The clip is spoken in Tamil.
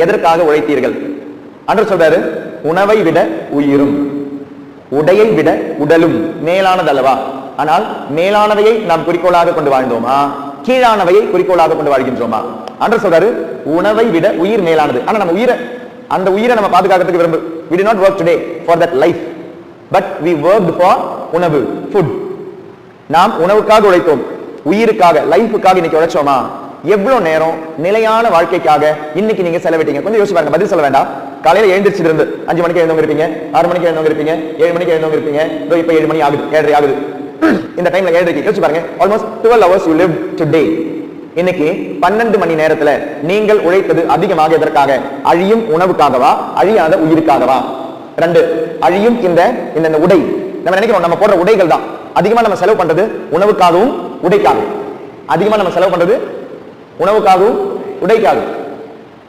எதற்காக உழைத்தீர்கள்? அன்று சொல்றாரு, உணவை விட உயிரும் உடையை விட உடலும் மேலானது அல்லவா? ஆனால் மேலானவையை நாம் குறிக்கோளாக கொண்டு வாழ்ந்தோமா, கீழானவையை குறிக்கோளாக கொண்டு வாழ்கின்றோமா? அன்று சொல்றாரு, உணவை விட உயிர் மேலானது. ஆனா நம்ம உயிரை, அந்த உயிரை நம்ம பாதுகாக்கிறதுக்கு விரும்பு. We did not work today for that life, but we worked for உணவு, food. நாம் உணவுக்காக உழைத்தோம், உயிருக்காக, லைஃபுக்காக இன்னைக்கு உழைச்சோமா? எவ்வளவு நேரம் நிலையான வாழ்க்கைக்காக இன்னைக்கு நீங்க செலவிட்டீங்க? கொஞ்சம் யோசிச்சு பாருங்க. பதில் சொல்ல வேண்டாம். காலையில எழுந்திரிச்சிட்டு இருந்து 5 மணிக்கு எழுந்தவங்க இருப்பீங்க, 6 மணிக்கு எழுந்தவங்க இருப்பீங்க, 7 மணிக்கு எழுந்தவங்க இருப்பீங்க. இப்ப 7 மணி ஆகுது, 7:30 ஆகுது. இந்த டைம்ல 7:30 யோசிச்சு பாருங்க. Almost 12 hours you lived today. இன்னைக்கு 12 மணி நேரத்துல நீங்கள் உழைத்தது அதிகமாக எதற்காக? அழியும் உணவுக்காகவா, அழியாத உயிருக்காகவா? 2, அழியும் இந்த உடை. நம்ம நினைக்கிறோம் நம்ம போடுற உடைகள் தான். அதிகமா நம்ம செலவு பண்றது உணவுக்காகவும் உடைக்காகவும். அதிகமா நம்ம செலவு பண்றது உணவுக்காகவும் உடைக்காகவும்.